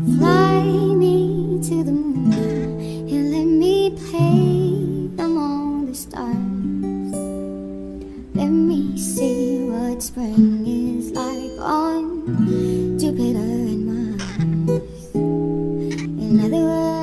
Fly me to the moon and let me play among the stars. Let me see what spring is like on Jupiter and Mars. In other words,